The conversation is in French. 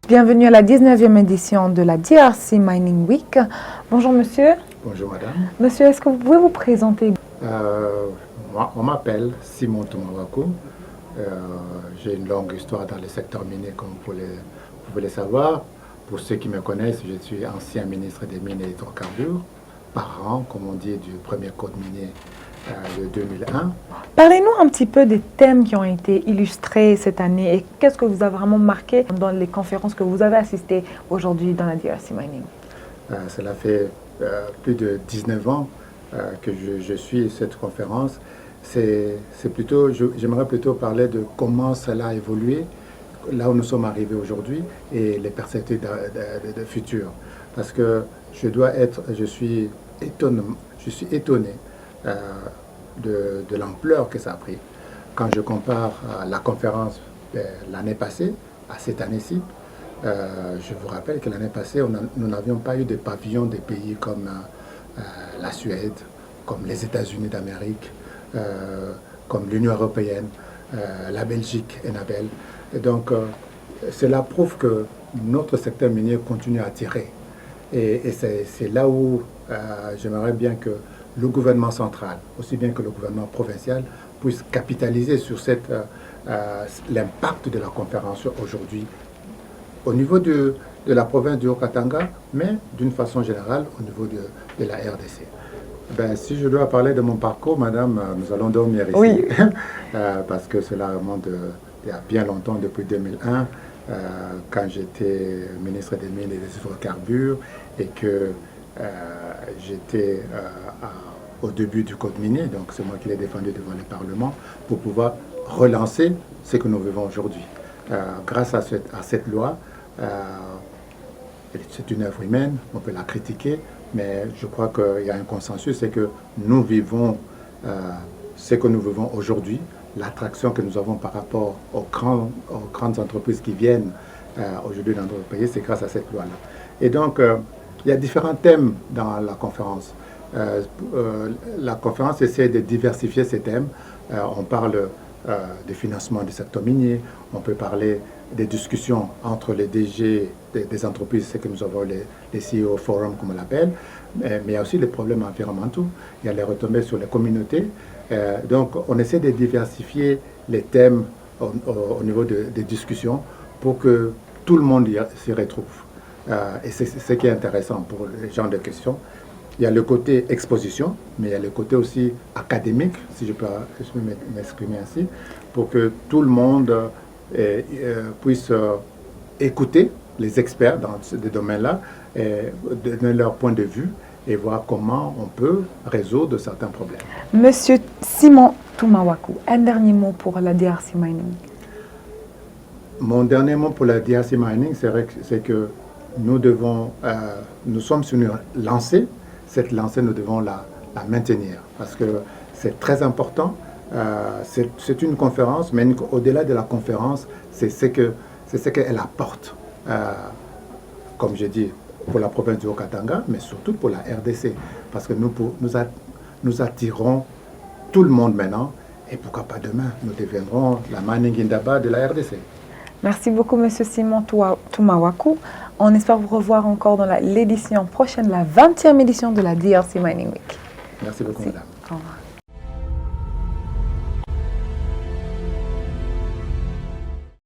Bienvenue à la 19e édition de la DRC Mining Week. Bonjour monsieur. Bonjour madame. Monsieur, est-ce que vous pouvez vous présenter? Moi, on m'appelle Simon Toumawaku. J'ai une longue histoire dans le secteur minier, comme vous pouvez le savoir. Pour ceux qui me connaissent, je suis ancien ministre des Mines et des Hydrocarbures, parent, comme on dit, du premier code minier de 2001. Parlez-nous un petit peu des thèmes qui ont été illustrés cette année et qu'est-ce que vous a vraiment marqué dans les conférences que vous avez assistées aujourd'hui dans la DRC Mining. Cela fait plus de 19 ans que je suis cette conférence. J'aimerais plutôt parler de comment cela a évolué, là où nous sommes arrivés aujourd'hui et les perspectives de futur. Parce que je suis étonné de l'ampleur que ça a pris. Quand je compare la conférence l'année passée à cette année-ci, je vous rappelle que l'année passée, nous n'avions pas eu de pavillon des pays comme la Suède, comme les États-Unis d'Amérique, comme l'Union européenne, la Belgique et Nabel. Et donc, cela prouve que notre secteur minier continue à attirer. Et c'est là où j'aimerais bien que le gouvernement central, aussi bien que le gouvernement provincial, puisse capitaliser sur l'impact de la conférence aujourd'hui au niveau de la province du Haut-Katanga, mais d'une façon générale au niveau de la RDC. Ben, si je dois parler de mon parcours, madame, nous allons dormir ici, oui. Parce que cela remonte il y a bien longtemps, depuis 2001, quand j'étais ministre des Mines et des Hydrocarbures et que j'étais au début du code minier, donc c'est moi qui l'ai défendu devant le Parlement, pour pouvoir relancer ce que nous vivons aujourd'hui. Grâce à cette loi, c'est une œuvre humaine, on peut la critiquer, mais je crois qu'il y a un consensus, c'est que nous vivons ce que nous vivons aujourd'hui, l'attraction que nous avons par rapport aux grandes entreprises qui viennent aujourd'hui dans notre pays, c'est grâce à cette loi-là. Et donc, il y a différents thèmes dans la conférence. La conférence essaie de diversifier ces thèmes. On parle du financement du secteur minier, on peut parler des discussions entre les DG des entreprises, c'est que nous avons les CEO Forum, comme on l'appelle, mais il y a aussi les problèmes environnementaux, il y a les retombées sur les communautés. Donc on essaie de diversifier les thèmes au niveau des discussions pour que tout le monde s'y retrouve. Et c'est ce qui est intéressant pour les gens de questions. Il y a le côté exposition, mais il y a le côté aussi académique, si je peux m'exprimer ainsi, pour que tout le monde puisse écouter les experts dans ce domaine-là, donner leur point de vue et voir comment on peut résoudre certains problèmes. Monsieur Simon Toumawaku, un dernier mot pour la DRC Mining. Mon dernier mot pour la DRC Mining, c'est que nous sommes sur une lancée. Cette lancée, nous devons la maintenir parce que c'est très important. C'est une conférence, mais au-delà de la conférence, c'est ce qu'elle apporte, comme je dis, pour la province du Haut-Katanga, mais surtout pour la RDC, parce que nous attirons tout le monde maintenant, et pourquoi pas demain, nous deviendrons la Mining Indaba de la RDC. Merci beaucoup, monsieur Simon Toumawaku. On espère vous revoir encore dans l'édition prochaine, la 20e édition de la DRC Mining Week. Merci beaucoup, madame. Au revoir.